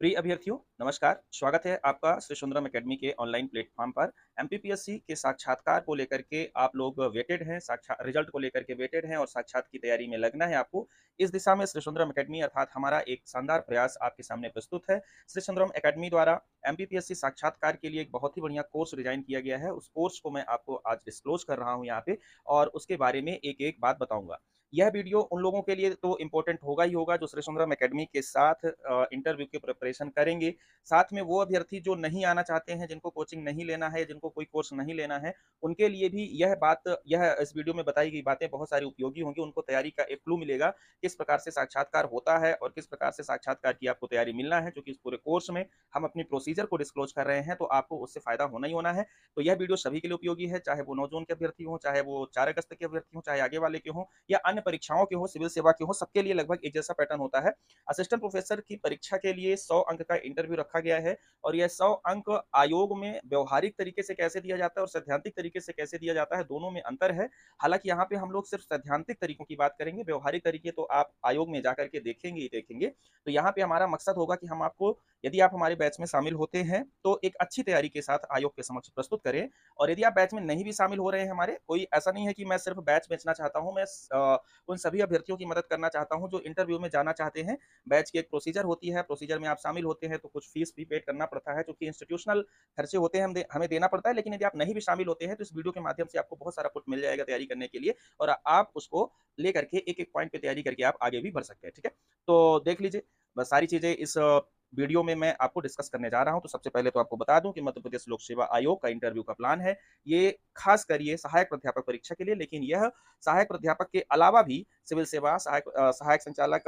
प्रिय अभ्यर्थियों, नमस्कार। स्वागत है आपका श्री सुंदरम एकेडमी के ऑनलाइन प्लेटफॉर्म पर। एमपीपीएससी के साक्षात्कार को लेकर के आप लोग वेटेड हैं, साक्षा रिजल्ट को लेकर के वेटेड हैं और साक्षात की तैयारी में लगना है आपको। इस दिशा में श्री सुंदरम एकेडमी अर्थात हमारा एक शानदार प्रयास आपके सामने प्रस्तुत है। श्री सुंदरम एकेडमी द्वारा एमपीपीएससी साक्षात्कार के लिए एक बहुत ही बढ़िया कोर्स डिजाइन किया गया है। उस कोर्स को मैं आपको आज डिस्क्लोज कर रहा हूँ यहाँ पे और उसके बारे में एक-एक बात बताऊँगा। यह वीडियो उन लोगों के लिए तो इम्पोर्टेंट होगा ही होगा जो श्री सुंदरम एकेडमी के साथ इंटरव्यू की प्रिपरेशन करेंगे। साथ में वो अभ्यर्थी जो नहीं आना चाहते हैं, जिनको कोचिंग नहीं लेना है, जिनको कोई कोर्स नहीं लेना है, उनके लिए भी यह इस वीडियो में बताई गई बातें बहुत सारी उपयोगी होंगी। उनको तैयारी का एक क्लू मिलेगा, किस प्रकार से साक्षात्कार होता है और किस प्रकार से साक्षात्कार की आपको तैयारी मिलना है, क्योंकि इस पूरे कोर्स में हम अपनी प्रोसीजर को डिस्क्लोज कर रहे हैं, तो आपको उससे फ़ायदा होना ही होना है। तो यह वीडियो सभी के लिए उपयोगी है, चाहे वो 9 जून के अभ्यर्थी हों, चाहे वो 4 अगस्त के अभ्यर्थी हों, चाहे आगे वाले के हों या अन्य परीक्षाओं के हों, सिविल सेवा के हों, सबके लिए लगभग एक जैसा पैटर्न होता है। असिस्टेंट प्रोफेसर की परीक्षा के लिए 100 अंक का इंटरव्यू रखा गया है और यह 100 अंक आयोग में व्यवहारिक तरीके से कैसे दिया जाता है और सैद्धांतिक तरीके से कैसे दिया जाता है, दोनों में अंतर है। हालाँकि यहाँ पे हम लोग सिर्फ सैद्धांतिक तरीकों की बात करेंगे, व्यवहारिक तरीके तो आप आयोग में जाकर के देखेंगे ही देखेंगे। तो यहाँ पे हमारा मकसद होगा कि हम आपको, यदि आप हमारे बैच में शामिल होते हैं, तो एक अच्छी तैयारी के साथ आयोग के समक्ष प्रस्तुत करें। और यदि आप बैच में नहीं भी शामिल हो रहे हैं हमारे, कोई ऐसा नहीं है कि मैं सिर्फ बैच बेचना चाहता हूँ, मैं उन सभी अभ्यर्थियों की मदद करना चाहता हूँ जो इंटरव्यू में जाना चाहते हैं। बैच की एक प्रोसीजर होती है, प्रोसीजर में आप शामिल होते हैं तो कुछ फीस भी पेड करना पड़ता है, क्योंकि इंस्टीट्यूशनल खर्चे होते हैं, हमें देना पड़ता है। लेकिन यदि आप नहीं भी शामिल होते हैं तो इस वीडियो के माध्यम से आपको बहुत सारा पुट मिल जाएगा तैयारी करने के लिए और आप उसको लेकर के एक-एक पॉइंट पे तैयारी करके आप आगे भी बढ़ सकते हैं, ठीक है? तो देख लीजिए, बस सारी चीज़ें इस वीडियो में मैं आपको डिस्कस करने जा रहा हूँ। तो सबसे पहले तो आपको बता दूँ कि मध्य प्रदेश लोक सेवा आयोग का इंटरव्यू का प्लान है। ये खासकर ये सहायक प्राध्यापक परीक्षा के लिए, लेकिन यह सहायक प्राध्यापक के अलावा भी सिविल सेवा, सहायक संचालक,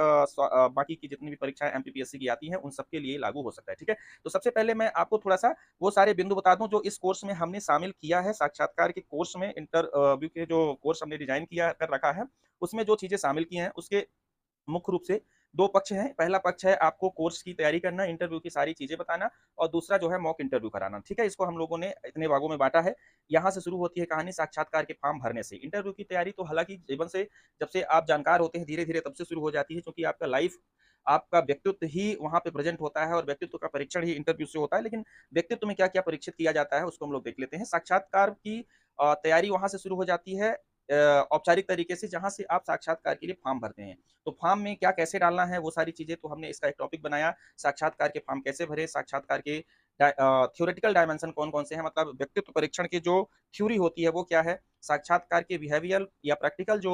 बाकी की जितनी भी परीक्षाएँ एमपीपीएससी की आती हैं, उन सबके लिए लागू हो सकता है, ठीक है? तो सबसे पहले मैं आपको थोड़ा-सा वो सारे बिंदु बता दूँ जो इस कोर्स में हमने शामिल किया है, साक्षात्कार के कोर्स में इंटरव्यू के जो कोर्स हमने डिज़ाइन किया कर रखा है, उसमें जो चीज़ें शामिल की हैं, उसके मुख्य रूप से 2 पक्ष हैं। पहला पक्ष है आपको कोर्स की तैयारी करना, इंटरव्यू की सारी चीज़ें बताना और दूसरा जो है मॉक इंटरव्यू कराना, ठीक है? इसको हम लोगों ने इतने भागों में बाँटा है। यहाँ से शुरू होती है कहानी साक्षात्कार के फॉर्म भरने से। इंटरव्यू की तैयारी तो हालाँकि जीवन से जब से आप जानकार होते हैं धीरे-धीरे तब से शुरू हो जाती है, क्योंकि आपका व्यक्तित्व ही वहाँ पे प्रेज़ेंट होता है और व्यक्तित्व का परीक्षण ही इंटरव्यू से होता है। लेकिन व्यक्तित्व में क्या-क्या परीक्षित किया जाता है उसको हम लोग देख लेते हैं। साक्षात्कार की तैयारी वहाँ से शुरू हो जाती है औपचारिक तरीके से, जहाँ से आप साक्षात्कार के लिए फॉर्म भरते हैं। तो फॉर्म में क्या कैसे डालना है वो सारी चीज़ें तो हमने इसका एक टॉपिक बनाया, साक्षात्कार के फॉर्म कैसे भरें, साक्षात्कार के थ्योरेटिकल डायमेंशन कौन-कौन से हैं, मतलब व्यक्तित्व परीक्षण की जो थ्योरी होती है वो क्या है, साक्षात्कार के बिहेवियरल या प्रैक्टिकल जो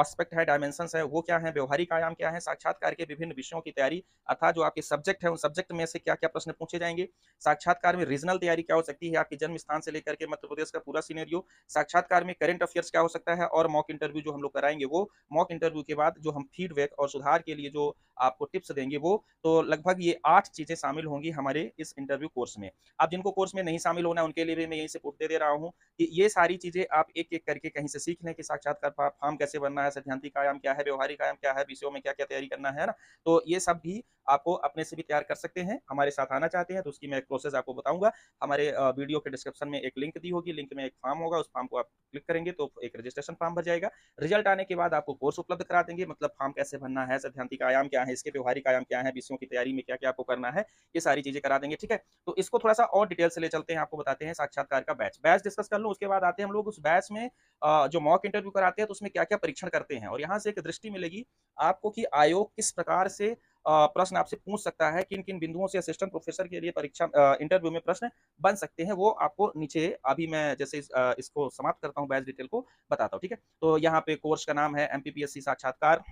एस्पेक्ट है, डायमेंशंस हैं वो क्या हैं, व्यवहारिक आयाम क्या हैं, साक्षात्कार के विभिन्न विषयों की तैयारी अर्थात जो आपके सब्जेक्ट है, उन सब्जेक्ट में से क्या-क्या प्रश्न पूछे जाएँगे, साक्षात्कार में रीजनल तैयारी क्या हो सकती है, आपके जन्म स्थान से लेकर के मध्य प्रदेश का पूरा सिनेरियो, साक्षात्कार में करंट अफेयर्स क्या हो सकता है और मॉक इंटरव्यू जो हम लोग कराएँगे वो, मॉक इंटरव्यू के बाद जो हम फीडबैक और सुधार के लिए जो आपको टिप्स देंगे वो, तो लगभग ये 8 चीज़ें शामिल होंगी हमारे इस इंटरव्यू कोर्स में। अब जिनको कोर्स में नहीं शामिल होना है उनके लिए भी मैं यहीं से पुट दे रहा हूँ कि ये सारी चीज़ें आप एक-एक करके कहीं से सीख लें कि साक्षात्कार फॉर्म कैसे भरना है, सैद्धांतिक आयाम क्या है, व्यवहारिक आयाम क्या है, विषयों में क्या-क्या तैयारी करना है ना? तो ये सब भी आपको अपने से भी तैयार कर सकते हैं। हमारे साथ आना चाहते हैं तो उसकी मैं एक प्रोसेस आपको बताऊँगा। हमारे वीडियो के डिस्क्रिप्शन में एक लिंक दी होगी, लिंक में एक फॉर्म होगा, उस फॉर्म को आप क्लिक करेंगे तो एक रजिस्ट्रेशन फॉर्म भर जाएगा। रिजल्ट आने के बाद आपको कोर्स उपलब्ध करा देंगे, मतलब फॉर्म कैसे भरना है, सैद्धांतिक आयाम क्या है, इसके व्यवहारिक आयाम क्या है, विषयों की तैयारी में क्या-क्या आपको करना है, ये सारी चीज़ें करा देंगे, ठीक है? तो इसको थोड़ा-सा और डिटेल से ले चलते हैं, आपको बताते हैं साक्षात्कार का बैच। बैच डिस्कस कर लूँ, उसके बाद आते हैं हम लोग उस बैच में जो मॉक इंटरव्यू कराते हैं तो उसमें क्या-क्या परीक्षण करते हैं और यहाँ से एक दृष्टि मिलेगी आपको कि आयोग किस प्रकार से प्रश्न आपसे पूछ सकता है, किन-किन बिंदुओं से असिस्टेंट प्रोफेसर के लिए इंटरव्यू में प्रश्न बन सकते हैं, वो आपको नीचे अभी मैं जैसे इसको समाप्त करता हूँ बैच डिटेल को बताता हूँ, ठीक है? तो यहाँ पे कोर्स का नाम है एमपीपीएससी साक्षात्कार,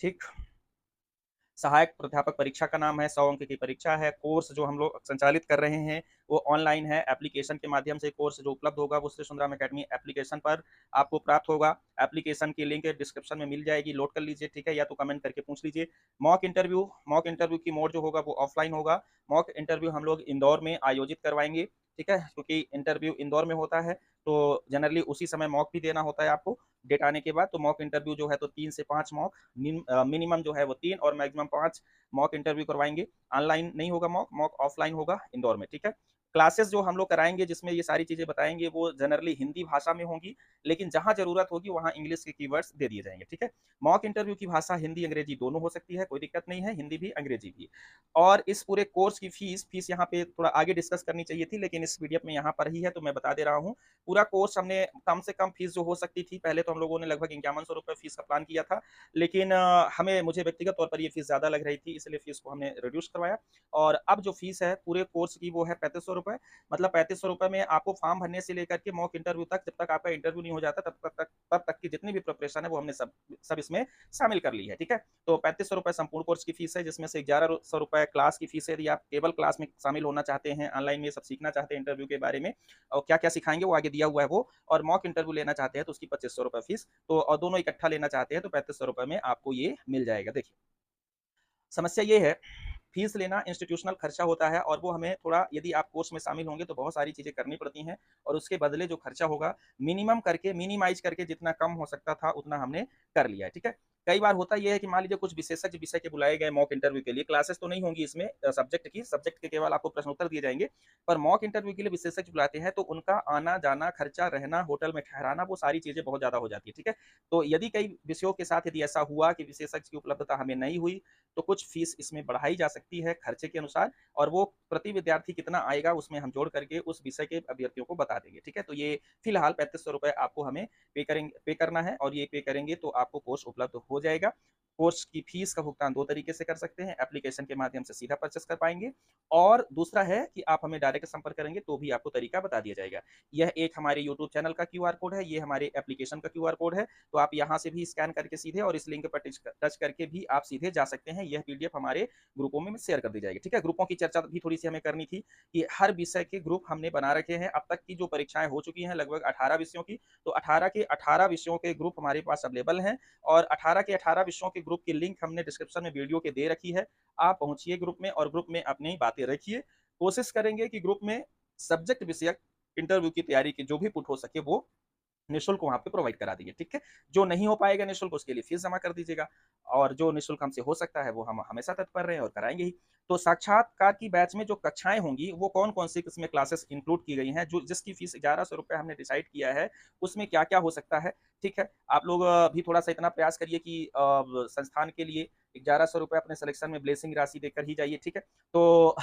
ठीक? सहायक प्राध्यापक परीक्षा का नाम है, 100 अंक की परीक्षा है। कोर्स जो हम लोग संचालित कर रहे हैं, वो ऑनलाइन है। एप्लीकेशन के माध्यम से कोर्स जो उपलब्ध होगा, वो श्री सुंदरम अकेडमी एप्लीकेशन पर आपको प्राप्त होगा। एप्लीकेशन की लिंक डिस्क्रिप्शन में मिल जाएगी, लोड कर लीजिए, ठीक है? या तो कमेंट करके पूछ लीजिए। मॉक इंटरव्यू की मोड जो होगा, वो ऑफलाइन होगा। मॉक इंटरव्यू हम लोग इंदौर में आयोजित करवाएँगे, ठीक है? क्योंकि इंटरव्यू इंदौर में होता है, तो जनरली उसी समय मॉक भी देना होता है आपको, डेट आने के बाद। तो मॉक इंटरव्यू जो है तो 3 से 5 मॉक, मिनिमम जो है वो 3 और मैक्सिमम 5 मॉक इंटरव्यू करवाएँगे। ऑनलाइन नहीं होगा मॉक, मॉक ऑफलाइन होगा इंदौर में, ठीक है? क्लासेस जो हम लोग कराएँगे जिसमें ये सारी चीज़ें बताएँगे वो जनरली हिंदी भाषा में होंगी, लेकिन जहाँ ज़रूरत होगी वहाँ इंग्लिश के कीवर्ड्स दे दिए जाएँगे, ठीक है? मॉक इंटरव्यू की भाषा हिंदी, अंग्रेजी दोनों हो सकती है, कोई दिक्कत नहीं है, हिंदी भी, अंग्रेजी भी। और इस पूरे कोर्स की फीस यहाँ पे थोड़ा आगे डिस्कस करनी चाहिए थी, लेकिन इस पीडीएफ में यहाँ पर ही है, तो मैं बता दे रहा हूँ। पूरा कोर्स हमने कम से कम फीस जो हो सकती थी, पहले तो हम लोगों ने लगभग ₹5100 फीस का प्लान किया था, लेकिन मुझे व्यक्तिगत तौर पर ये फीस ज़्यादा लग रही थी, इसलिए फीस को हमने रिड्यूस करवाया और अब जो फीस है पूरे कोर्स की वो है ₹3500। मतलब ₹3500 में आपको फॉर्म भरने से लेकर के मॉक इंटरव्यू तक, जब तक आपका इंटरव्यू नहीं हो जाता तब तक की जितनी भी प्रिपरेशन है वो हमने सब इसमें शामिल कर ली है, ठीक है? तो ₹3500 संपूर्ण कोर्स की फीस है, जिसमें से ₹1100 क्लास की फीस है। यदि आप केवल क्लास में शामिल होना चाहते हैं, ऑनलाइन में ये सब सीखना चाहते हैं इंटरव्यू के बारे में और क्या-क्या सिखाएँगे वो आगे दिया हुआ है वो, और मॉक इंटरव्यू लेना चाहते हैं तो उसकी ₹2500 फीस, तो और दोनों इकट्ठा लेना चाहते हैं तो ₹3500 में आपको ये मिल जाएगा। देखिए, समस्या ये है, फीस लेना इंस्टीट्यूशनल खर्चा होता है और वो हमें थोड़ा, यदि आप कोर्स में शामिल होंगे तो बहुत सारी चीज़ें करनी पड़ती हैं और उसके बदले जो खर्चा होगा मिनिमाइज़ करके जितना कम हो सकता था उतना हमने कर लिया है, ठीक है? कई बार होता ये है कि मान लीजिए कुछ विशेषज्ञ विषय के बुलाए गए मॉक इंटरव्यू के लिए, क्लासेस तो नहीं होंगी इसमें सब्जेक्ट के केवल आपको प्रश्न उत्तर दिए जाएँगे, पर मॉक इंटरव्यू के लिए विशेषज्ञ बुलाते हैं तो उनका आना-जाना, खर्चा, रहना, होटल में ठहराना, वो सारी चीज़ें बहुत ज़्यादा हो जाती है, ठीक है? तो यदि कई विषयों के साथ यदि ऐसा हुआ कि विशेषज्ञ की उपलब्धता हमें नहीं हुई, तो कुछ फीस इसमें बढ़ाई जा सकती है खर्चे के अनुसार और वो प्रति विद्यार्थी कितना आएगा उसमें हम जोड़ करके उस विषय के अभ्यर्थियों को बता देंगे, ठीक है? तो ये फिलहाल ₹3500 आपको हमें पे करना है और ये पे करेंगे तो आपको कोर्स उपलब्ध हो जाएगा। कोर्स की फीस का भुगतान 2 तरीके से कर सकते हैं, एप्लीकेशन के माध्यम से सीधा परचेज़ कर पाएँगे और दूसरा है कि आप हमें डायरेक्ट संपर्क करेंगे तो भी आपको तरीका बता दिया जाएगा। यह एक हमारे यूट्यूब चैनल का क्यूआर कोड है, ये हमारे एप्लीकेशन का क्यूआर कोड है, तो आप यहाँ से भी स्कैन करके सीधे और इस लिंक पर टच करके भी आप सीधे जा सकते हैं। यह पीडीएफ हमारे ग्रुपों में शेयर कर दी जाएगी, ठीक है? ग्रुपों की चर्चा भी थोड़ी-सी हमें करनी थी कि हर विषय के ग्रुप हमने बना रखे हैं। अब तक की जो परीक्षाएँ हो चुकी हैं लगभग 18 विषयों की, तो 18 के 18 विषयों के ग्रुप हमारे पास अवेलेबल हैं और 18 के 18 विषयों के ग्रुप की लिंक हमने डिस्क्रिप्शन में वीडियो के दे रखी है। आप पहुँचिए ग्रुप में और ग्रुप में अपनी बातें रखिए। कोशिश करेंगे कि ग्रुप में सब्जेक्ट विषयक इंटरव्यू की तैयारी की जो भी पुट हो सके वो निःशुल्क वहाँ पे प्रोवाइड करा देंगे, ठीक है? जो नहीं हो पाएगा निःशुल्क उसके लिए फीस जमा कर दीजिएगा और जो निःशुल्क हमसे हो सकता है वो हम हमेशा तत्पर रहे हैं और कराएँगे ही। तो साक्षात्कार की बैच में जो कक्षाएँ होंगी वो कौन-कौन सी इसमें क्लासेस इंक्लूड की गई हैं, जो जिसकी फीस ₹1100 हमने डिसाइड किया है, उसमें क्या-क्या हो सकता है, ठीक है? आप लोग भी थोड़ा-सा इतना प्रयास करिए कि संस्थान के लिए ₹1100 अपने सिलेक्शन में ब्लेसिंग राशि देकर ही जाइए, ठीक है? तो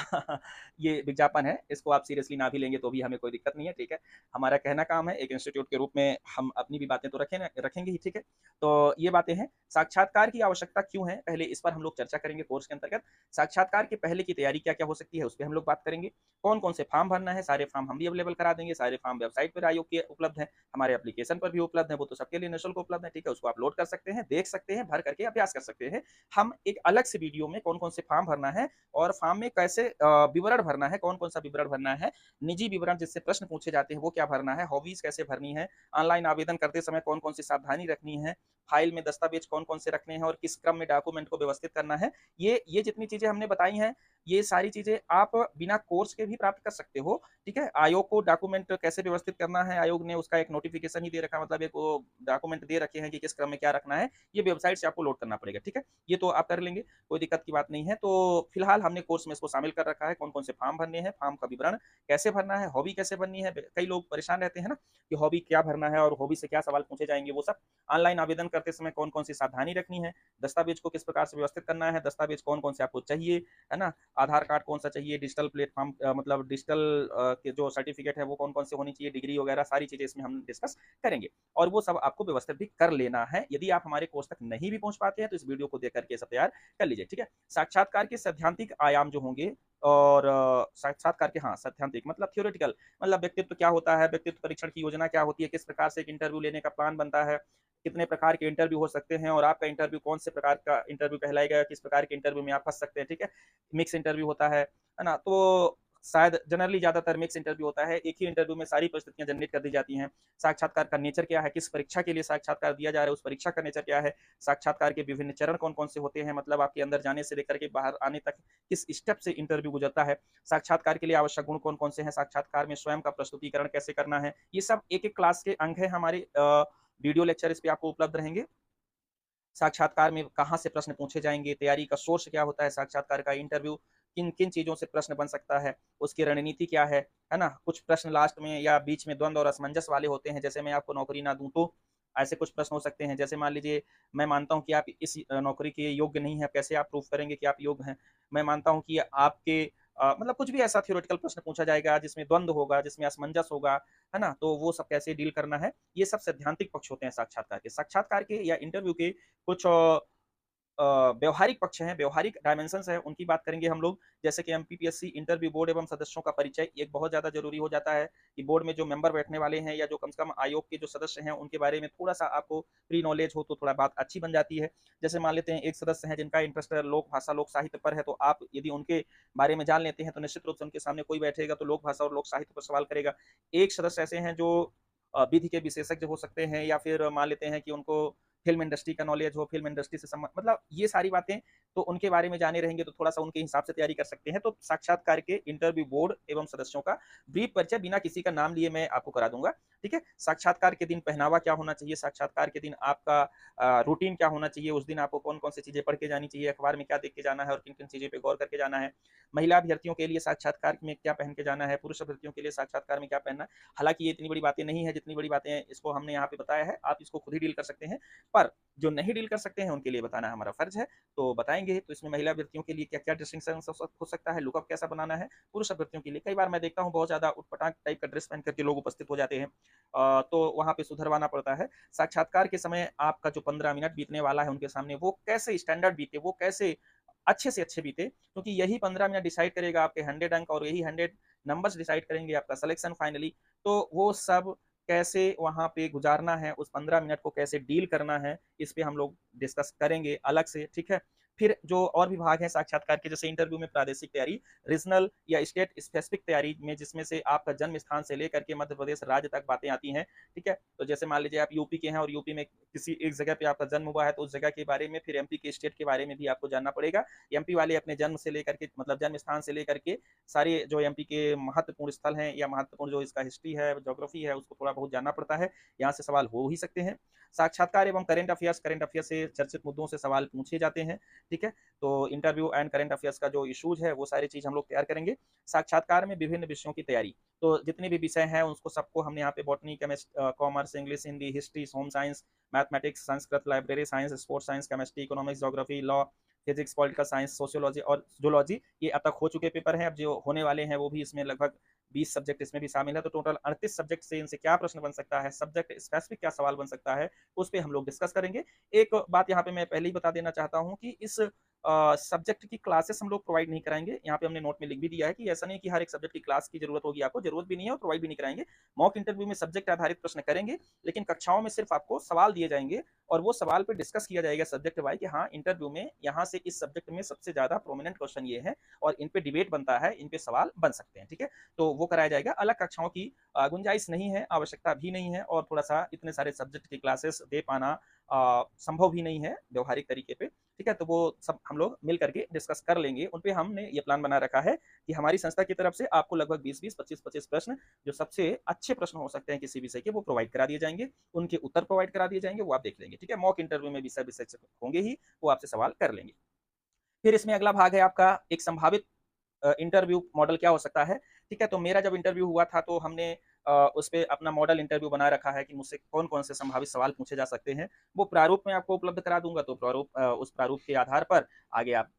ये विज्ञापन है, इसको आप सीरियसली ना भी लेंगे तो भी हमें कोई दिक्कत नहीं है, ठीक है? हमारा कहना काम है, एक इंस्टीट्यूट के रूप में हम अपनी भी बातें तो रखेंगे ही, ठीक है? तो ये बातें हैं। साक्षात्कार की आवश्यकता क्यों है? पहले इस पर हम लोग चर्चा करेंगे कोर्स के अंतर्गत। साक्षात्कार के पहले की तैयारी क्या-क्या हो सकती है, उस पे हम लोग बात करेंगे। कौन-कौन से फॉर्म भरना है, सारे फॉर्म हम भी अवेलेबल करा देंगे, सारे फॉर्म वेबसाइट पर आयोग के उपलब्ध हैं, हमारे एप्लीकेशन पर भी उपलब्ध है, वो तो सबके लिए निःशुल्क उपलब्ध है, ठीक है? उसको आप लोड कर सकते हैं, देख सकते हैं, भर करके अभ्यास कर सकते हैं। हम एक अलग से वीडियो में कौन-कौन से फॉर्म भरना है और फॉर्म में कैसे विवरण भरना है, कौन-कौन सा विवरण भरना है, निजी विवरण जिससे प्रश्न पूछे जाते हैं वो क्या भरना है, हॉबीज़ कैसे भरनी है, ऑनलाइन आवेदन करते समय कौन-कौन सी सावधानी रखनी है, फाइल में दस्तावेज़ कौन-कौन से रखने हैं और किस क्रम में डॉक्यूमेंट को व्यवस्थित करना है। ये जितनी चीज़ें हमने बताई हैं, ये सारी चीज़ें आप बिना कोर्स के भी प्राप्त कर सकते हो, ठीक है? आयोग को डॉक्यूमेंट कैसे व्यवस्थित करना है, आयोग ने उसका एक नोटिफ़िकेशन ही दे रखा है, मतलब एक वो डॉक्यूमेंट दे रखे हैं कि किस क्रम में क्या रखना है, ये वेबसाइट से आपको लोड करना पड़ेगा, ठीक है? ये तो आप कर लेंगे, कोई दिक्कत की बात नहीं है। तो फिलहाल हमने कोर्स में इसको शामिल कर रखा है, कौन-कौन से फॉर्म भरने हैं, फॉर्म का विवरण कैसे भरना है, हॉबी कैसे बननी है। कई लोग परेशान रहते हैं ना कि हॉबी क्या भरना है और हॉबी से क्या सवाल पूछे जाएँगे, वो सब। ऑनलाइन आवेदन करते समय कौन-कौन सी सावधानी रखनी है, दस्तावेज़ को किस प्रकार से व्यवस्थित करना है, दस्तावेज़ कौन-कौन से आपको चाहिए, है ना? आधार कार्ड कौन-सा चाहिए, डिजिटल प्लेटफ़ॉर्म मतलब डिजिटल के जो सर्टिफ़िकेट है वो कौन-कौन से होनी चाहिए, डिग्री वगैरह सारी चीज़ें इसमें हम डिस्कस करेंगे। और वो सब आपको व्यवस्थित भी कर लेना है। यदि आप हमारे कोर्स तक नहीं भी पहुँच पाते हैं तो इस वीडियो को देख कर के ये सब तैयार कर लीजिए, ठीक है? साक्षात्कार के सैद्धांतिक आयाम जो होंगे और साक्षात्कार के हाँ, सैद्धांतिक मतलब थ्योरेटिकल, मतलब व्यक्तित्व क्या होता है, व्यक्तित्व परीक्षण की योजना क्या होती है, किस प्रकार से एक इंटरव्यू लेने का प्लान बनता है, कितने प्रकार के इंटरव्यू हो सकते हैं और आपका इंटरव्यू कौन से प्रकार का इंटरव्यू कहलाएगा, किस प्रकार के इंटरव्यू में आप फँस सकते हैं, ठीक है? मिक्स इंटरव्यू होता है ना? तो शायद जनरली ज़्यादातर मिक्स इंटरव्यू होता है, एक ही इंटरव्यू में सारी परिस्थितियाँ जनरेट कर दी जाती हैं। साक्षात्कार का नेचर क्या है, किस परीक्षा के लिए साक्षात्कार दिया जा रहा है, उस परीक्षा का नेचर क्या है, साक्षात्कार के विभिन्न चरण कौन-कौन से होते हैं, मतलब आपके अंदर जाने से लेकर के बाहर आने तक किस स्टेप से इंटरव्यू गुजरता है, साक्षात्कार के लिए आवश्यक गुण कौन-कौन से हैं, साक्षात्कार में स्वयं का प्रस्तुतिकरण कैसे करना है, ये सब एक-एक क्लास के अंग हैं हमारे वीडियो लेक्चर इस पे आपको उपलब्ध रहेंगे। साक्षात्कार में कहाँ से प्रश्न पूछे जाएँगे, तैयारी का सोर्स क्या होता है साक्षात्कार का, इंटरव्यू किन किन चीज़ों से प्रश्न बन सकता है, उसकी रणनीति क्या है ना? कुछ प्रश्न लास्ट में या बीच में द्वंद्व और असमंजस वाले होते हैं, जैसे मैं आपको नौकरी ना दूँ तो ऐसे कुछ प्रश्न हो सकते हैं। जैसे मान लीजिए मैं मानता हूँ कि आप इस नौकरी के योग्य नहीं हैं, कैसे आप प्रूव करेंगे कि आप योग्य हैं? मैं मानता हूँ कि आपके मतलब कुछ भी ऐसा थ्योरेटिकल प्रश्न पूछा जाएगा जिसमें द्वंद्व होगा, जिसमें असमंजस होगा, है ना? तो वो सब कैसे डील करना है, ये सब सैद्धांतिक पक्ष होते हैं साक्षात्कार के। साक्षात्कार के या इंटरव्यू के कुछ व्यावहारिक पक्ष हैं, व्यावहारिक डायमेंशंस हैं, उनकी बात करेंगे हम लोग। जैसे कि एमपीपीएससी इंटरव्यू बोर्ड एवं सदस्यों का परिचय एक बहुत ज़्यादा ज़रूरी हो जाता है कि बोर्ड में जो मेंबर बैठने वाले हैं या जो कम से कम आयोग के जो सदस्य हैं, उनके बारे में थोड़ा-सा आपको प्री नॉलेज हो तो थोड़ा बात अच्छी बन जाती है। जैसे मान लेते हैं एक सदस्य हैं जिनका इंटरेस्ट लोक भाषा, लोक साहित्य पर है, तो आप यदि उनके बारे में जान लेते हैं, तो निश्चित रूप से उनके सामने कोई बैठेगा तो लोक भाषा और लोक साहित्य पर सवाल करेगा। एक सदस्य ऐसे हैं जो विधि के विशेषज्ञ हो सकते हैं या फिर मान लेते हैं कि उनको फ़िल्म इंडस्ट्री का नॉलेज हो, फ़िल्म इंडस्ट्री से मतलब ये सारी बातें तो उनके बारे में जाने रहेंगे तो थोड़ा-सा उनके हिसाब से तैयारी कर सकते हैं। तो साक्षात्कार के इंटरव्यू बोर्ड एवं सदस्यों का ब्रीफ परिचय बिना किसी का नाम लिए मैं आपको करा दूँगा, ठीक है? साक्षात्कार के दिन पहनावा क्या होना चाहिए, साक्षात्कार के दिन आपका रूटीन क्या होना चाहिए, उस दिन आपको कौन-कौन सी चीज़ें पढ़ के जानी चाहिए, अखबार में क्या देख के जाना है और किन-किन चीज़ों पे गौर करके जाना है। महिला अभ्यर्थियों के लिए साक्षात्कार में क्या पहन के जाना है, पुरुष अभ्यर्थियों के लिए साक्षात्कार में क्या पहनना है। हालाँकि ये इतनी बड़ी बातें नहीं है, जितनी बड़ी बातें इसको हमने यहाँ पे बताया है, आप इसको खुद ही डील कर सकते हैं। पर जो नहीं डील कर सकते हैं, उनके लिए बताना हमारा फ़र्ज़ है, तो बताएँगे। तो इसमें महिला अभ्यर्थियों के लिए क्या-क्या डिस्टिंक्शंस हो सकता है, लुकअप कैसा बनाना है, पुरुष अभ्यर्थियों के लिए कई बार मैं देखता हूँ बहुत ज़्यादा उटपटांग टाइप का ड्रेस पहन कर के लोग उपस्थित हो जाते हैं। तो वहाँ पे सुधरवाना पड़ता है। साक्षात्कार के समय आपका जो 15 मिनट बीतने वाला है उनके सामने, वो कैसे स्टैंडर्ड बीते, वो कैसे अच्छे से अच्छे बीते, क्योंकि यही 15 मिनट डिसाइड करेगा आपके 100 अंक और यही 100 नंबर्स डिसाइड करेंगे आपका सिलेक्शन फाइनली। तो वो सब कैसे वहाँ पे गुज़ारना है, उस 15 मिनट को कैसे डील करना है, इस पे हम लोग डिस्कस करेंगे अलग से, ठीक है? फिर जो और विभाग हैं साक्षात्कार के, जैसे इंटरव्यू में प्रादेशिक तैयारी, रीजनल या स्टेट स्पेसिफिक तैयारी में, जिसमें से आपका जन्म स्थान से लेकर के मध्य प्रदेश राज्य तक बातें आती हैं, ठीक है? तो जैसे मान लीजिए आप यूपी के हैं और यूपी में किसी एक जगह पे आपका जन्म हुआ है, तो उस जगह के बारे में, फिर एमपी के स्टेट के बारे में भी आपको जानना पड़ेगा। एमपी वाले अपने जन्म से लेकर के मतलब जन्म स्थान से लेकर के सारे जो एमपी के महत्वपूर्ण स्थल हैं या महत्वपूर्ण जो इसका हिस्ट्री है, ज्योग्राफी है, उसको थोड़ा बहुत जानना पड़ता है। यहाँ से सवाल हो ही सकते हैं। साक्षात्कार एवं करंट अफेयर्स से चर्चित मुद्दों से सवाल पूछे जाते हैं, ठीक है? तो इंटरव्यू एंड करंट अफेयर्स का जो इश्यूज है, वो सारी चीज़ हम लोग तैयार करेंगे। साक्षात्कार में विभिन्न विषयों की तैयारी, तो जितने भी विषय हैं उसको सबको हमने यहाँ पे botany, commerce, English, Hindi, history, home science, mathematics, Sanskrit, library science, sports science, chemistry, economics, geography, law, physics, political science, sociology और जूलॉजी, ये अब तक हो चुके पेपर हैं। अब जो होने वाले हैं वो भी इसमें लगभग 20 सब्जेक्ट इसमें भी शामिल है, तो टोटल 38 सब्जेक्ट से इनसे क्या प्रश्न बन सकता है, सब्जेक्ट स्पेसिफिक क्या सवाल बन सकता है, उस पे हम लोग डिस्कस करेंगे। एक बात यहाँ पे मैं पहले ही बता देना चाहता हूँ कि इस सब्जेक्ट की क्लासेस हम लोग प्रोवाइड नहीं कराएँगे। यहाँ पे हमने नोट में लिख भी दिया है कि ऐसा नहीं कि हर एक सब्जेक्ट की क्लास की ज़रूरत होगी आपको, ज़रूरत भी नहीं है और प्रोवाइड भी नहीं कराएँगे। मॉक इंटरव्यू में सब्जेक्ट आधारित प्रश्न करेंगे, लेकिन कक्षाओं में सिर्फ आपको सवाल दिए जाएँगे और वो सवाल पे डिस्कस किया जाएगा सब्जेक्ट वाइज़ कि हाँ, इंटरव्यू में यहाँ से इस सब्जेक्ट में सबसे ज़्यादा प्रोमिनेंट क्वेश्चन ये हैं और इन पे डिबेट बनता है, इन पे सवाल बन सकते हैं, ठीक है? तो वो कराया जाएगा। अलग कक्षाओं की गुंजाइश नहीं है, आवश्यकता भी नहीं है और थोड़ा-सा इतने सारे सब्जेक्ट की क्लासेस दे पाना संभव भी नहीं है व्यावहारिक तरीके पे, ठीक है? तो वो सब हम लोग मिल करके डिस्कस कर लेंगे। उन पे हमने ये प्लान बना रखा है कि हमारी संस्था की तरफ से आपको लगभग 20-20, 25-25 प्रश्न, जो सबसे अच्छे प्रश्न हो सकते हैं किसी विषय के, वो प्रोवाइड करा दिए जाएँगे। उनके उत्तर प्रोवाइड करा दिए जाएँगे, वो आप देख लेंगे, ठीक है? मॉक इंटरव्यू में विषय विशेषज्ञ होंगे ही, वो आपसे सवाल कर लेंगे। फिर इसमें अगला भाग है आपका एक संभावित इंटरव्यू मॉडल क्या हो सकता है, ठीक है? तो मेरा जब इंटरव्यू हुआ था तो हमने उस पे अपना मॉडल इंटरव्यू बना रखा है कि मुझसे कौन-कौन से संभावित सवाल पूछे जा सकते हैं। वो प्रारूप में आपको उपलब्ध करा दूँगा, तो उस प्रारूप के आधार पर आगे आप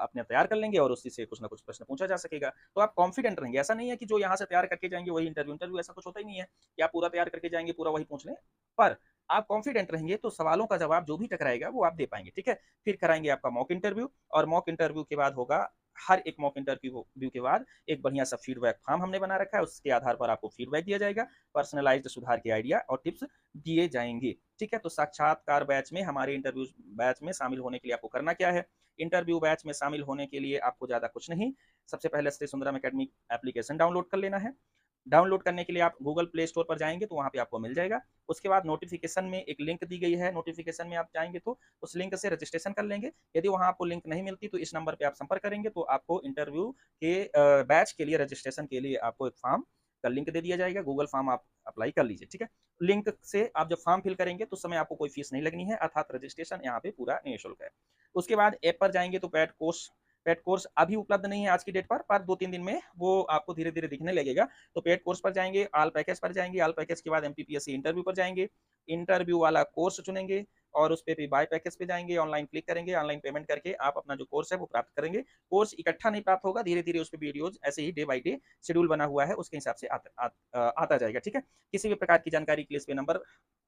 अपने तैयार कर लेंगे और उसी से कुछ ना कुछ प्रश्न पूछा जा सकेगा। तो आप कॉन्फिडेंट रहेंगे, ऐसा नहीं है कि जो यहाँ से तैयार करके जाएँगे वही इंटरव्यू ऐसा कुछ होता ही नहीं है कि आप पूरा तैयार करके जाएँगे, पूरा वही पूछ लें। पर आप कॉन्फिडेंट रहेंगे तो सवालों का जवाब जो भी टकराएगा वो आप दे पाएँगे, ठीक है? फिर कराएँगे आपका मॉक इंटरव्यू और मॉक इंटरव्यू के बाद होगा हर एक मॉक इंटरव्यू के बाद एक बढ़िया सा फीडबैक फॉर्म हमने बना रखा है, उसके आधार पर आपको फीडबैक दिया जाएगा, पर्सनलाइज्ड सुधार के आइडिया और टिप्स दिए जाएँगे, ठीक है? तो साक्षात्कार बैच में, हमारे इंटरव्यू बैच में शामिल होने के लिए आपको करना क्या है? इंटरव्यू बैच में शामिल होने के लिए आपको ज़्यादा कुछ नहीं, सबसे पहले Shri Sundaram academy application download कर लेना है। डाउनलोड करने के लिए आप गूगल प्ले स्टोर पर जाएँगे तो वहाँ पे आपको मिल जाएगा। उसके बाद नोटिफ़िकेशन में एक लिंक दी गई है, नोटिफ़िकेशन में आप जाएँगे तो उस लिंक से रजिस्ट्रेशन कर लेंगे। यदि वहाँ आपको लिंक नहीं मिलती तो इस नंबर पे आप संपर्क करेंगे तो आपको इंटरव्यू के बैच के लिए रजिस्ट्रेशन के लिए आपको एक फॉर्म का लिंक दे दिया जाएगा, गूगल फॉर्म आप अप्लाई कर लीजिए, ठीक है? लिंक से आप जब फॉर्म फिल करेंगे तो उस समय आपको कोई फीस नहीं लगनी है, अर्थात रजिस्ट्रेशन यहाँ पे पूरा निःशुल्क है। उसके बाद ऐप पर जाएँगे तो पेड कोर्स पेड कोर्स अभी उपलब्ध नहीं है आज की डेट पर 2-3 दिन में वो आपको धीरे-धीरे दिखने लगेगा। तो पेड कोर्स पर जाएँगे, ऑल पैकेज पर जाएँगे, ऑल पैकेज के बाद एमपीपीएससी इंटरव्यू पर जाएँगे, इंटरव्यू वाला कोर्स चुनेंगे और उस पे भी बाय पैकेज पे जाएँगे, ऑनलाइन क्लिक करेंगे, ऑनलाइन पेमेंट करके आप अपना जो कोर्स है वो प्राप्त करेंगे। कोर्स इकट्ठा नहीं प्राप्त होगा, धीरे-धीरे उस पे वीडियोज़ ऐसे ही डे बाय डे शेड्यूल बना हुआ है, उसके हिसाब से आता जाएगा, ठीक है? किसी भी प्रकार की जानकारी के लिए इस पे नंबर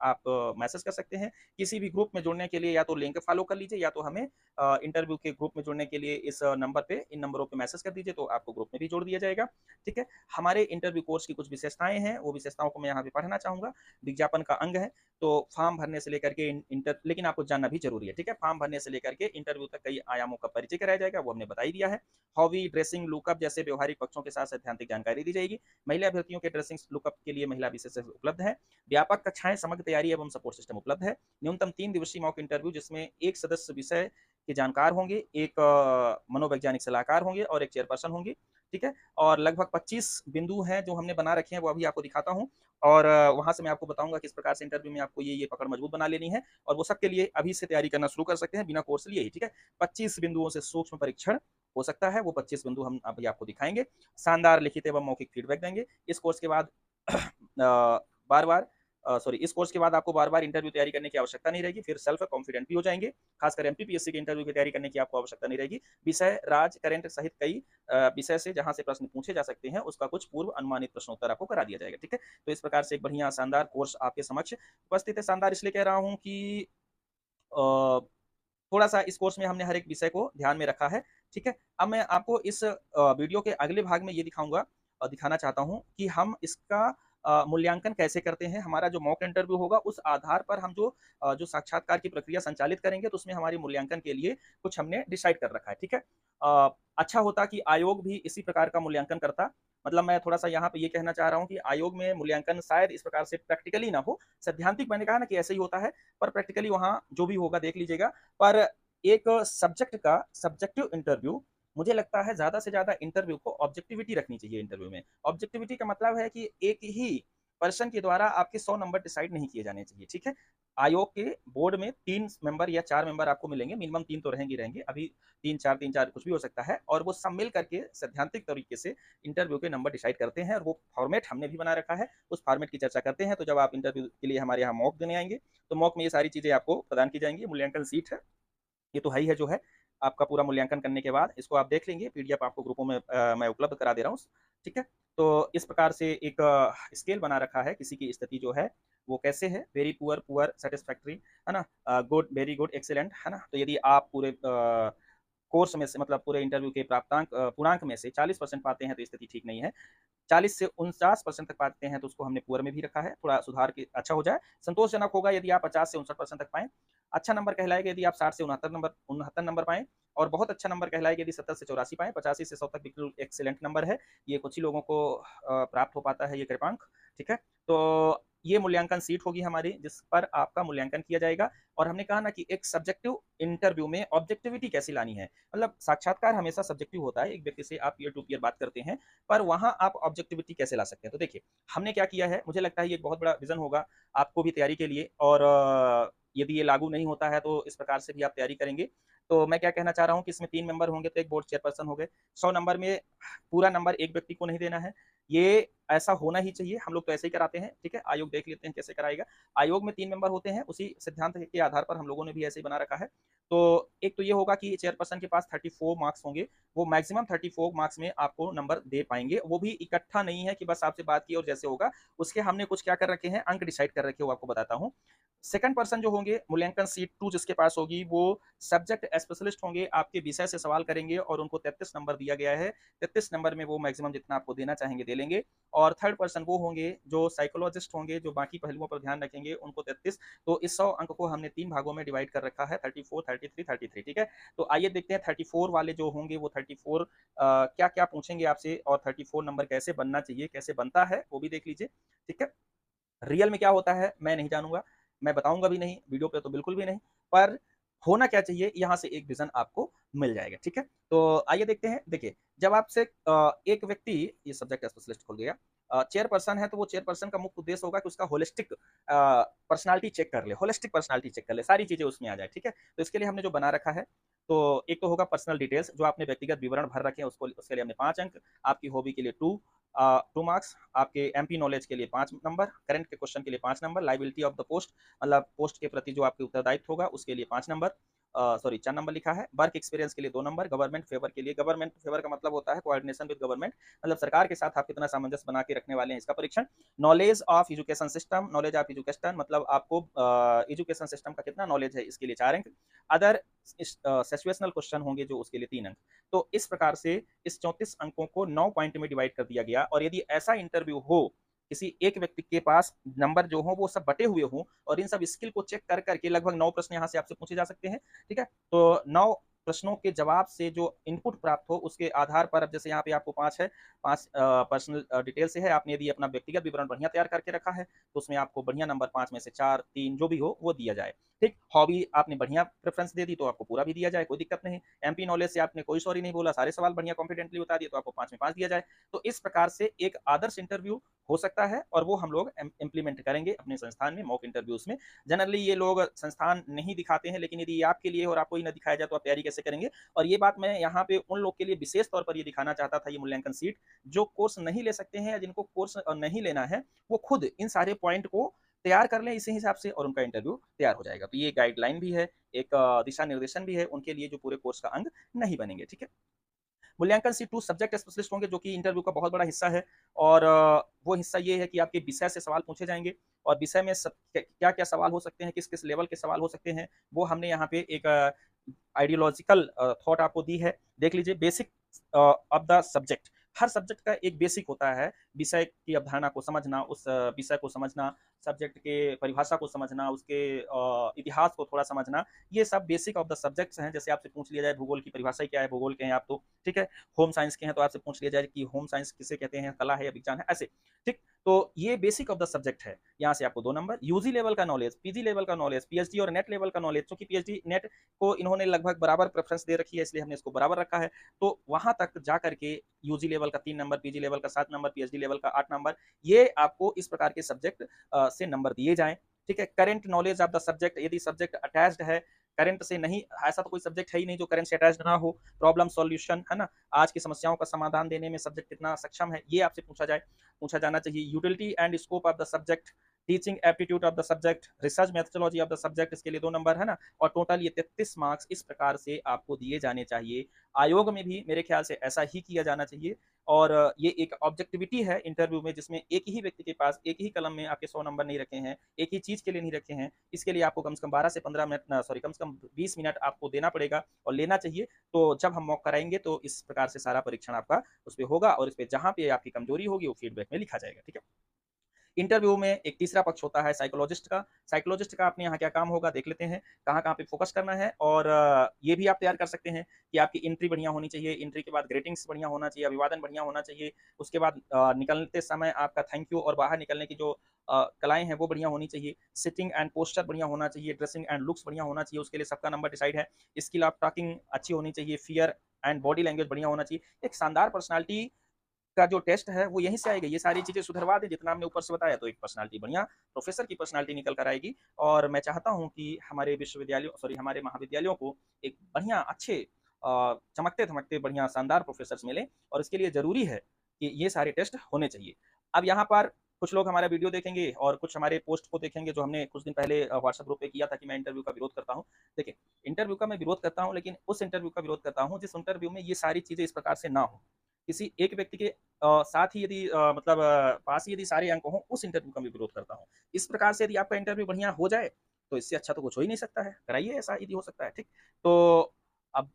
आप मैसेज कर सकते हैं। किसी भी ग्रुप में जुड़ने के लिए या तो लिंक फॉलो कर लीजिए या तो हमें इंटरव्यू के ग्रुप में जुड़ने के लिए इस नंबर पे इन नंबरों पे मैसेज कर दीजिए तो आपको ग्रुप में भी जोड़ दिया जाएगा, ठीक है? हमारे इंटरव्यू कोर्स की कुछ विशेषताएँ हैं, वो विशेषताओं को मैं यहाँ पे पढ़ना चाहूँगा। विज्ञापन का अंग है, तो फॉर्म भरने से लेकर के इंटर लेकिन आपको जानना भी ज़रूरी है, ठीक है? फॉर्म भरने से लेकर के इंटरव्यू तक कई आयामों का परिचय कराया जाएगा, वो हमने बता ही दिया है। हॉबी, ड्रेसिंग, लुकअप जैसे व्यवहारिक पक्षों के साथ सैद्धांतिक जानकारी दी जाएगी। महिला अभ्यर्थियों के ड्रेसिंग लुकअप के लिए महिला विशेषज्ञ उपलब्ध है। व्यापक कक्षाएँ, समग्र तैयारी एवं सपोर्ट सिस्टम उपलब्ध है। न्यूनतम 3 दिवसीय मॉक इंटरव्यू जिसमें 1 सदस्य विषय के जानकार होंगे, 1 मनोवैज्ञानिक सलाहकार होंगे और 1 चेयरपर्सन होंगी, ठीक है? और लगभग 25 बिंदु हैं जो हमने बना रखे हैं, वो अभी आपको दिखाता हूँ और वहाँ से मैं आपको बताऊँगा किस प्रकार से इंटरव्यू में आपको ये पकड़ मजबूत बना लेनी है और वो सबके लिए अभी से तैयारी करना शुरू कर सकते हैं बिना कोर्स लिए ही, ठीक है? 25 बिंदुओं से सूक्ष्म परीक्षण हो सकता है, वो 25 बिंदु हम अभी आपको दिखाएँगे। शानदार लिखित एवं मौखिक फीडबैक देंगे। इस कोर्स के बाद बार-बार इस कोर्स के बाद आपको बार-बार इंटरव्यू तैयारी करने की आवश्यकता नहीं रहेगी, फिर सेल्फ कॉन्फिडेंट भी हो जाएँगे। खासकर एमपीपीएससी के इंटरव्यू की तैयारी करने की आपको आवश्यकता नहीं रहेगी। विषय, राज्य, करंट सहित कई विषय से जहाँ से प्रश्न पूछे जा सकते हैं, उसका कुछ पूर्व अनुमानित प्रश्नोत्तर आपको करा दिया जाएगा, ठीक है? तो इस प्रकार से एक बढ़िया शानदार कोर्स आपके समक्ष उपस्थित है। शानदार इसलिए कह रहा हूँ कि अ, थोड़ा-सा इस कोर्स में हमने हर एक विषय को ध्यान में रखा है, ठीक है? अब मैं आपको इस वीडियो के अगले भाग में ये दिखाऊँगा दिखाना चाहता हूँ कि हम इसका मूल्यांकन कैसे करते हैं। हमारा जो मॉक इंटरव्यू होगा उस आधार पर हम जो साक्षात्कार की प्रक्रिया संचालित करेंगे तो उसमें हमारे मूल्यांकन के लिए कुछ हमने डिसाइड कर रखा है, ठीक है? अच्छा होता कि आयोग भी इसी प्रकार का मूल्यांकन करता। मतलब मैं थोड़ा-सा यहाँ पे ये कहना चाह रहा हूँ कि आयोग में मूल्यांकन शायद इस प्रकार से प्रैक्टिकली ना हो, सैद्धांतिक मैंने कहा ना कि ऐसे ही होता है, पर प्रैक्टिकली वहाँ जो भी होगा देख लीजिएगा। पर एक सब्जेक्ट का सब्जेक्टिव इंटरव्यू मुझे लगता है ज़्यादा से ज़्यादा इंटरव्यू को ऑब्जेक्टिविटी रखनी चाहिए इंटरव्यू में। ऑब्जेक्टिविटी का मतलब है कि एक ही पर्सन के द्वारा आपके 100 नंबर डिसाइड नहीं किए जाने चाहिए, ठीक है? आयोग के बोर्ड में 3 मेंबर या 4 मेंबर आपको मिलेंगे, मिनिमम 3 तो रहेंगे ही रहेंगे। अभी 3-4 कुछ भी हो सकता है और वो सब मिल करके सैद्धांतिक तरीके से इंटरव्यू के नंबर डिसाइड करते हैं और वो फॉर्मेट हमने भी बना रखा है, उस फॉर्मेट की चर्चा करते हैं। तो जब आप इंटरव्यू के लिए हमारे यहाँ मॉक देने आएँगे, तो मॉक में ये सारी चीज़ें आपको प्रदान की जाएँगी। मूल्यांकन सीट है, ये तो है ही है जो है। आपका पूरा मूल्यांकन करने के बाद इसको आप देख लेंगे, पीडीएफ आपको ग्रुपों में मैं उपलब्ध करा दे रहा हूँ, ठीक है? तो इस प्रकार से एक स्केल बना रखा है, किसी की स्थिति जो है वो कैसे है, वेरी पुअर, पुअर, सैटिस्फैक्टरी, है ना? गुड, वेरी गुड, एक्सीलेंट, है ना? तो यदि आप पूरे कोर्स में से मतलब पूरे इंटरव्यू के पूर्णांक में से 40% पाते हैं तो स्थिति ठीक नहीं है। 40 से 49% तक पाते हैं तो उसको हमने पुअर में भी रखा है, थोड़ा सुधार के अच्छा हो जाए। संतोषजनक होगा यदि आप 50 से 59% तक पाएँ। अच्छा नंबर कहलाएगा यदि आप 60 से 69 नंबर पाएँ और बहुत अच्छा नंबर कहलाएगा यदि 70 से 84 पाएँ, 85 से 100 तक बिल्कुल एक्सीलेंट नंबर है। ये कुछ ही लोगों को प्राप्त हो पाता है ये कृपांक, ठीक है? तो ये मूल्यांकन सीट होगी हमारी जिस पर आपका मूल्यांकन किया जाएगा और हमने कहा ना कि एक सब्जेक्टिव इंटरव्यू में ऑब्जेक्टिविटी कैसे लानी है। मतलब साक्षात्कार हमेशा सब्जेक्टिव होता है, एक व्यक्ति से आप पीयर टू पीयर बात करते हैं, पर वहाँ आप ऑब्जेक्टिविटी कैसे ला सकते हैं? तो देखिए, हमने क्या किया है, मुझे लगता है ये एक बहुत बड़ा विज़न होगा आपको भी तैयारी के लिए और यदि ये लागू नहीं होता है तो इस प्रकार से भी आप तैयारी करेंगे। तो मैं क्या कहना चाह रहा हूँ कि इसमें 3 मेंबर होंगे तो 1 बोर्ड चेयरपर्सन हो गए। 100 नंबर में पूरा नंबर एक व्यक्ति को नहीं देना है। ये ऐसा होना ही चाहिए, हम लोग तो ऐसे ही कराते हैं, ठीक है? आयोग देख लेते हैं कैसे कराएगा। आयोग में 3 मेंबर होते हैं, उसी सिद्धांत के आधार पर हम लोगों ने भी ऐसे ही बना रखा है। तो एक तो ये होगा कि चेयरपर्सन के पास 34 मार्क्स होंगे, वो मैक्सिमम 34 मार्क्स में आपको नंबर दे पाएँगे। वो भी इकट्ठा नहीं है कि बस आपसे बात की और जैसे होगा, उसके हमने कुछ क्या कर रखे हैं, अंक डिसाइड कर रखे हैं, वो आपको बताता हूँ। सेकंड पर्सन जो होंगे, मूल्यांकन सीट 2 जिसके पास होगी, वो सब्जेक्ट स्पेशलिस्ट होंगे, आपके विषय से सवाल करेंगे और उनको 33 नंबर दिया गया है। 33 नंबर में वो मैक्सिमम जितना आपको देना चाहेंगे, दे लेंगे। और थर्ड पर्सन वो होंगे, जो साइकोलॉजिस्ट होंगे, जो बाकी पहलुओं पर ध्यान रखेंगे, उनको 33। तो इस 100 अंक को हमने 3 भागों में डिवाइड कर रखा है, 34, 33, 33, ठीक है? तो आइए देखते हैं 34 वाले जो होंगे, वो 34 क्या-क्या पूछेंगे आपसे और 34 नंबर कैसे बनना चाहिए, कैसे बनता है, वो भी देख लीजिए, ठीक है? रियल में क्या होता है, मैं नहीं जानूँगा, मैं बताऊँगा भी नहीं, वीडियो पे तो बिल्कुल भी नहीं, पर होना क्या चाहिए, यहाँ से एक विज़न आपको मिल जाएगा, ठीक है? तो आइए देखते हैं, देखिए, जब आपसे एक व्यक्ति ये सब्जेक्ट स्पेशलिस्ट खुल गया, चेयरपर्सन है तो वो चेयरपर्सन का मुख्य उद्देश्य होगा कि उसका होलिस्टिक पर्सनालिटी चेक कर ले, होलिस्टिक पर्सनालिटी चेक कर ले, सारी चीजें उसमें आ जाए। ठीक है, तो इसके लिए हमने जो बना रखा है, तो एक तो होगा पर्सनल डिटेल्स, जो आपने व्यक्तिगत विवरण भर रखे हैं उसको, उसके लिए हमने 5 अंक, आपकी हॉबी के लिए 2 मार्क्स, आपके एमपी नॉलेज के लिए 5 नंबर, करंट के क्वेश्चन के लिए 5 number, liability of the post मतलब पोस्ट के प्रति जो आपके उत्तरदायित्व होगा उसके लिए 5 नंबर, सॉरी 4 नंबर लिखा है, वर्क एक्सपीरियंस के लिए 2 नंबर, गवर्नमेंट फेवर के लिए, गवर्नमेंट फेवर का मतलब होता है कोऑर्डिनेशन विद गवर्नमेंट, मतलब सरकार के साथ आप कितना सामंजस्य बना के रखने वाले हैं इसका परीक्षण, knowledge of education system, knowledge of education मतलब आपको एजुकेशन सिस्टम का कितना नॉलेज है इसके लिए 4 अंक, अदर सिचुएशनल क्वेश्चन होंगे जो उसके लिए 3 अंक। तो इस प्रकार से इस 34 अंकों को 9 पॉइंट में डिवाइड कर दिया गया, और यदि ऐसा इंटरव्यू हो किसी एक व्यक्ति के पास नंबर जो हो वो सब बटे हुए हों और इन सब स्किल को चेक कर करके लगभग 9 प्रश्न यहाँ से आपसे पूछे जा सकते हैं। ठीक है, तो 9 प्रश्नों के जवाब से जो इनपुट प्राप्त हो उसके आधार पर, अब जैसे यहाँ पे आपको 5 है, 5 पर्सनल डिटेल से है, आपने यदि अपना व्यक्तिगत विवरण बढ़िया तैयार करके रखा है तो उसमें आपको बढ़िया नंबर 5 में से 4, 3 जो भी हो वो दिया जाए। ठीक, हॉबी आपने बढ़िया प्रेफरेंस दे दी तो आपको पूरा भी दिया जाए, कोई दिक्कत नहीं। एमपी नॉलेज से आपने कोई सॉरी नहीं बोला, सारे सवाल बढ़िया कॉन्फिडेंटली बता दिए तो आपको 5 में 5 दिया जाए। तो इस प्रकार से एक आदर्श इंटरव्यू हो सकता है और वो हम लोग इम्प्लीमेंट करेंगे अपने संस्थान में मॉक इंटरव्यूज में। जनरली ये लोग संस्थान नहीं दिखाते हैं, लेकिन यदि आपके लिए और आपको ही ना दिखाया जाए तो आप तैयारी कैसे करेंगे। और ये बात मैं यहाँ पे उन लोग के लिए विशेष तौर पर ये दिखाना चाहता था, ये मूल्यांकन सीट, जो कोर्स नहीं ले सकते हैं या जिनको कोर्स नहीं लेना है वो खुद इन सारे पॉइंट को तैयार कर लें इसी हिसाब से और उनका इंटरव्यू तैयार हो जाएगा। तो ये गाइडलाइन भी है, एक दिशा निर्देशन भी है उनके लिए जो पूरे कोर्स का अंग नहीं बनेंगे। ठीक है, मूल्यांकन C2 सब्जेक्ट स्पेशलिस्ट होंगे जो कि इंटरव्यू का बहुत बड़ा हिस्सा है, और वो हिस्सा ये है कि आपके विषय से सवाल पूछे जाएंगे और विषय में क्या क्या सवाल हो सकते हैं, किस किस लेवल के सवाल हो सकते हैं, वो हमने यहाँ पे एक आइडियोलॉजिकल थॉट आपको दी है। देख लीजिए, basic of the subject, her subject का एक बेसिक होता है, विषय की अवधारणा को समझना, उस विषय को समझना, सब्जेक्ट के परिभाषा को समझना, उसके इतिहास को थोड़ा समझना, ये सब बेसिक ऑफ द सब्जेक्ट्स हैं। जैसे आपसे पूछ लिया जाए भूगोल की परिभाषा क्या है, भूगोल के हैं आप तो ठीक है, होम साइंस के हैं तो आपसे पूछ लिया जाए कि होम साइंस किसे कहते हैं, कला है या विज्ञान है, ऐसे। ठीक, तो ये बेसिक ऑफ द सब्जेक्ट है, यहाँ से आपको 2 नंबर। यूजी लेवल का नॉलेज, पीजी लेवल का नॉलेज, पीएचडी और नेट लेवल का नॉलेज, क्योंकि पीएचडी नेट को इन्होंने लगभग बराबर प्रेफरेंस दे रखी है इसलिए हमने इसको बराबर रखा है। तो वहां तक जा करके यूजी लेवल का 3 नंबर, पीजी लेवल का 7 नंबर, पीएचडी लेवल का 8 नंबर, ये आपको इस प्रकार के सब्जेक्ट से नंबर दिए जाएं। ठीक है, current knowledge of the subject, यदि सब्जेक्ट अटैच्ड है करंट से, नहीं ऐसा तो कोई सब्जेक्ट है ही नहीं जो करंट से अटैच्ड ना हो, प्रॉब्लम सॉल्यूशन है ना, आज की समस्याओं का समाधान देने में सब्जेक्ट कितना सक्षम है, ये आपसे पूछा जाना चाहिए। Utility and scope of the subject, teaching aptitude of the subject, research methodology of the subject, इसके लिए 2 नंबर है ना, और टोटल ये 33 मार्क्स इस प्रकार से आपको दिए जाने चाहिए। आयोग में भी मेरे ख्याल से ऐसा ही किया जाना चाहिए, और ये एक ऑब्जेक्टिविटी है इंटरव्यू में, जिसमें एक ही व्यक्ति के पास एक ही कलम में आपके 100 नंबर नहीं रखे हैं, एक ही चीज के लिए नहीं रखे हैं, इसके लिए आपको कम से कम 12 से 15 मिनट, सॉरी कम से कम 20 मिनट आपको देना पड़ेगा और लेना चाहिए। तो जब हम मॉक कराएंगे तो इस प्रकार से सारा परीक्षण आपका उस पर होगा, और इस पर जहां पे आपकी कमजोरी होगी वो फीडबैक में लिखा जाएगा। ठीक है, इंटरव्यू में एक तीसरा पक्ष होता है साइकोलॉजिस्ट का। साइकोलॉजिस्ट का अपने यहाँ क्या काम होगा देख लेते हैं, कहाँ कहाँ पे फोकस करना है, और ये भी आप तैयार कर सकते हैं कि आपकी एंट्री बढ़िया होनी चाहिए, एंट्री के बाद ग्रेटिंग्स बढ़िया होना चाहिए, अभिवादन बढ़िया होना चाहिए, उसके बाद निकलते समय आपका थैंक यू और बाहर निकलने की जो कलाएं हैं वो बढ़िया होनी चाहिए, सिटिंग एंड पोस्टर बढ़िया होना चाहिए, ड्रेसिंग एंड लुक्स बढ़िया होना चाहिए, उसके लिए सबका नंबर डिसाइड है, स्किल ऑफ टॉकिंग अच्छी होनी चाहिए, फियर एंड बॉडी लैंग्वेज बढ़िया होना चाहिए। एक शानदार पर्सनालिटी का जो टेस्ट है वो यहीं से आएगा, ये सारी चीजें सुधरवा दे जितना हमने ऊपर से बताया, तो एक पर्सनालिटी बढ़िया प्रोफेसर की पर्सनालिटी निकल कर आएगी। और मैं चाहता हूं कि हमारे विश्वविद्यालयों, सॉरी हमारे महाविद्यालयों को एक बढ़िया अच्छे चमकते धमकते बढ़िया शानदार प्रोफेसर मिले, और इसके लिए जरूरी है कि ये सारे टेस्ट होने चाहिए। अब यहाँ पर कुछ लोग हमारा वीडियो देखेंगे और कुछ हमारे पोस्ट को देखेंगे जो हमने कुछ दिन पहले व्हाट्सएप ग्रुप पे किया था कि मैं इंटरव्यू का विरोध करता हूँ। देखिए, इंटरव्यू का मैं विरोध करता हूँ, लेकिन उस इंटरव्यू का विरोध करता हूँ जिस इंटरव्यू में ये सारी चीजें इस प्रकार से ना हो। किसी एक व्यक्ति के साथ ही यदि मतलब पास ही यदि सारे अंक हों, उस इंटरव्यू का मैं विरोध करता हूँ। इस प्रकार से यदि आपका इंटरव्यू बढ़िया हो जाए तो इससे अच्छा तो कुछ हो ही नहीं सकता है, कराइए ऐसा यदि हो सकता है। ठीक, तो अब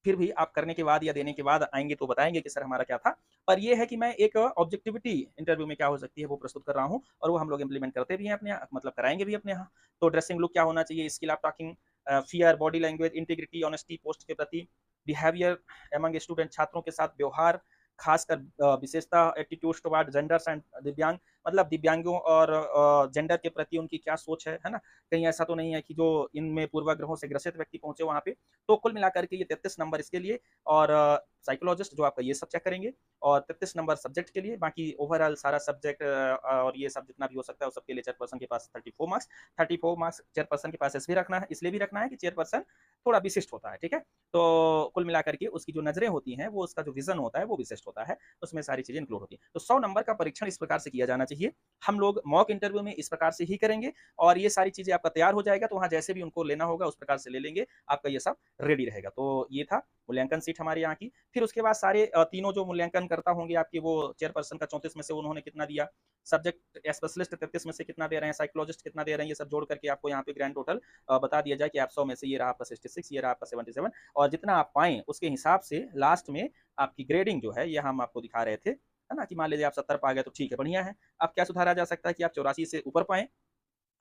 फिर भी आप करने के बाद या देने के बाद आएंगे तो बताएंगे कि सर हमारा क्या था, पर ये है कि मैं एक ऑब्जेक्टिविटी इंटरव्यू में क्या हो सकती है वो प्रस्तुत कर रहा हूँ, और वो हम लोग इम्प्लीमेंट करते भी हैं अपने यहाँ, मतलब कराएंगे भी अपने यहाँ। तो ड्रेसिंग लुक क्या होना चाहिए, skill of talking, fear, body language, integrity, honesty, post के प्रति बिहेवियर एमंग स्टूडेंट, छात्रों के साथ व्यवहार, खासकर विशेषता एटीट्यूड्स टुवर्ड जेंडर्स एंड दिव्यांग, मतलब दिव्यांगों और जेंडर के प्रति उनकी क्या सोच है ना? कहीं ऐसा तो नहीं है कि जो इनमें पूर्वाग्रहों से ग्रसित व्यक्ति पहुँचे वहाँ पे। तो कुल मिलाकर के ये 33 नंबर इसके लिए, और साइकोलॉजिस्ट जो आपका ये सब चेक करेंगे, और 33 नंबर सब्जेक्ट के लिए, बाकी ओवरऑल सारा सब्जेक्ट और ये सब जितना भी हो सकता है, उस सबके लिए चेयरपर्सन के पास 34 मार्क्स। 34 मार्क्स चेयरपर्सन के पास इसलिए रखना है, इसलिए भी रखना है कि चेयरपर्सन थोड़ा विशिष्ट होता है, ठीक है? तो कुल मिलाकर के उसकी जो नज़रें होती हैं, वो उसका जो विज़न होता है, वो विशिष्ट होता है, उसमें सारी चीज़ें इंक्लूड होती हैं। तो 100 नंबर का परीक्षण इस प्रकार से किया जाना चाहिए। हम लोग मॉक इंटरव्यू में इस प्रकार से ही करेंगे, और ये सारी चीज़ें आपका तैयार हो जाएगा, तो वहाँ जैसे भी उनको लेना होगा, उस प्रकार से ले लेंगे, आपका ये सब रेडी रहेगा। तो ये था मूल्यांकन सीट हमारे यहाँ की। फिर उसके बाद सारे तीनों जो मूल्यांकनकर्ता होंगे आपके, वो चेयरपर्सन का 34 में से उन्होंने कितना दिया, सब्जेक्ट स्पेशलिस्ट 33 में से कितना दे रहे हैं, साइकोलॉजिस्ट कितना दे रहे हैं, ये सब जोड़ करके आपको यहाँ पे ग्रैंड टोटल बता दिया जाए कि आप 100 में से ये रहा आपका 66, ये रहा आपका 77, और जितना आप पाएँ उसके हिसाब से लास्ट में आपकी ग्रेडिंग जो है, ये हम आपको दिखा रहे थे, है ना? कि मान लीजिए आप 70 पा गए तो ठीक है, बढ़िया है। अब क्या सुधारा जा सकता है कि आप 84 से ऊपर पाएँ।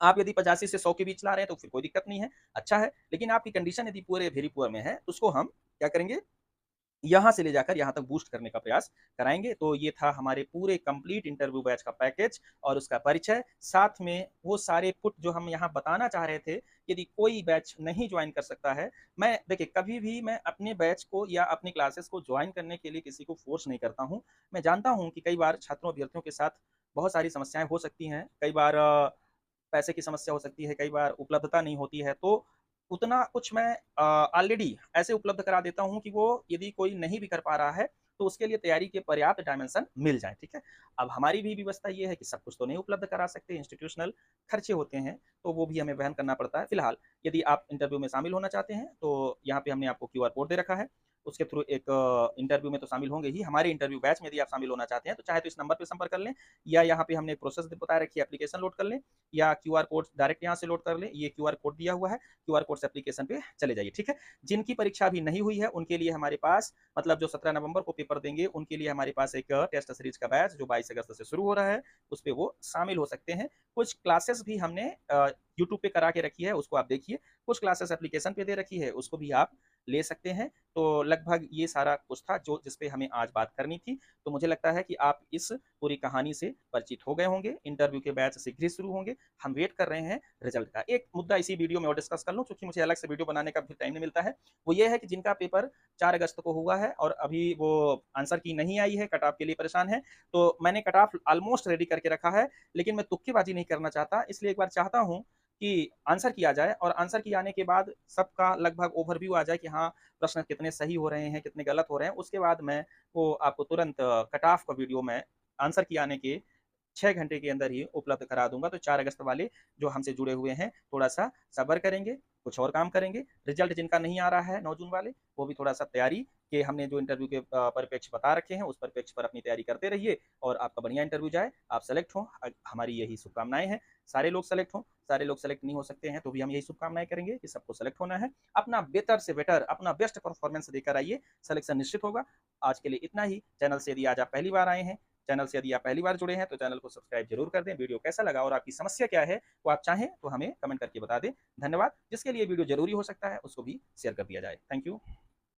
आप यदि 85 से 100 के बीच ला रहे हैं तो फिर कोई दिक्कत नहीं है, अच्छा है। लेकिन आपकी कंडीशन यदि पूरे वेरी पुअर में है, तो उसको हम क्या करेंगे, यहाँ से ले जाकर यहाँ तक बूस्ट करने का प्रयास कराएँगे। तो ये था हमारे पूरे कंप्लीट इंटरव्यू बैच का पैकेज और उसका परिचय, साथ में वो सारे पुट जो हम यहाँ बताना चाह रहे थे, यदि कोई बैच नहीं जॉइन कर सकता है, मैं देखिए कभी भी मैं अपने बैच को या अपनी क्लासेस को जॉइन करने के लिए किसी को फ़ोर्स नहीं करता हूँ। मैं जानता हूँ कि कई बार छात्रों अभ्यर्थियों के साथ बहुत सारी समस्याएँ हो सकती हैं, कई बार पैसे की समस्या हो सकती है, कई बार उपलब्धता नहीं होती है, तो उतना कुछ मैं ऑलरेडी ऐसे उपलब्ध करा देता हूँ कि वो यदि कोई नहीं भी कर पा रहा है, तो उसके लिए तैयारी के पर्याप्त डायमेंशन मिल जाएँ, ठीक है? अब हमारी भी व्यवस्था ये है कि सब कुछ तो नहीं उपलब्ध करा सकते, इंस्टीट्यूशनल खर्चे होते हैं, तो वो भी हमें वहन करना पड़ता है। फिलहाल यदि आप इंटरव्यू में शामिल होना चाहते हैं, तो यहाँ पे हमने आपको क्यूआर कोड दे रखा है, उसके थ्रू एक इंटरव्यू में तो शामिल होंगे ही, हमारे इंटरव्यू बैच में यदि आप शामिल होना चाहते हैं, तो चाहे तो इस नंबर पे संपर्क कर लें, या यहाँ पे हमने एक प्रोसेस बता रखी है, एप्लीकेशन लोड कर लें, या क्यूआर कोड डायरेक्ट यहाँ से लोड कर लें, ये क्यूआर कोड दिया हुआ है, क्यूआर कोड से एप्लीकेशन पे चले जाइए, ठीक है? जिनकी परीक्षा अभी नहीं हुई है, उनके लिए हमारे पास, मतलब जो 17 नवंबर को पेपर देंगे, उनके लिए हमारे पास एक टेस्ट सीरीज का बैच जो 22 अगस्त से शुरू हो रहा है, उस पे वो शामिल हो सकते हैं। कुछ क्लासेस भी हमने यूट्यूब पे करा के रखी है, उसको आप देखिए। कुछ क्लासेस एप्लीकेशन पे दे रखी है, उसको भी आप ले सकते हैं। तो लगभग ये सारा कुछ था जो जिस पे हमें आज बात करनी थी। तो मुझे लगता है कि आप इस पूरी कहानी से परिचित हो गए होंगे। इंटरव्यू के बैच शीघ्र ही शुरू होंगे। हम वेट कर रहे हैं रिजल्ट का। एक मुद्दा इसी वीडियो में और डिस्कस कर लूँ, क्योंकि मुझे अलग से वीडियो बनाने का भी टाइम नहीं मिलता है। वो ये है कि जिनका पेपर 4 अगस्त को हुआ है और अभी वो आंसर की नहीं आई है, कट ऑफ के लिए परेशान है, तो मैंने कट ऑफ ऑलमोस्ट रेडी करके रखा है, लेकिन मैं तुक्केबाजी नहीं करना चाहता, इसलिए एक बार चाहता हूँ कि आंसर की आ जाए, और आंसर की आने के बाद सबका लगभग ओवरव्यू आ जाए कि हाँ, प्रश्न कितने सही हो रहे हैं, कितने गलत हो रहे हैं। उसके बाद मैं वो आपको तुरंत कट ऑफ का वीडियो मैं आंसर की आने के 6 घंटे के अंदर ही उपलब्ध करा दूँगा। तो 4 अगस्त वाले जो हमसे जुड़े हुए हैं, थोड़ा-सा सब्र करेंगे, कुछ और काम करेंगे। रिज़ल्ट जिनका नहीं आ रहा है 9 जून वाले, वो भी थोड़ा-सा तैयारी के हमने जो इंटरव्यू के परिप्रेक्ष्य बता रखे हैं, उस परिप्रेक्ष्य पर अपनी तैयारी करते रहिए, और आपका बढ़िया इंटरव्यू जाए, आप सेलेक्ट हों। हमारी यही शुभकामनाएँ हैं। सारे लोग सेलेक्ट हों, सारे लोग सेलेक्ट नहीं हो सकते हैं, तो भी हम यही शुभकामनाएँ करेंगे कि सबको सेलेक्ट होना है। अपना बेहतर से बेटर, अपना बेस्ट परफॉर्मेंस देकर आइए, सिलेक्शन निश्चित होगा। आज के लिए इतना ही। चैनल से यदि आज आप पहली बार आए हैं, चैनल से यदि आप पहली बार जुड़े हैं, तो चैनल को सब्सक्राइब जरूर कर दें। वीडियो कैसा लगा और आपकी समस्या क्या है, वो आप चाहें तो हमें कमेंट करके बता दें। धन्यवाद। जिसके लिए वीडियो जरूरी हो सकता है, उसको भी शेयर कर दिया जाए। Thank you.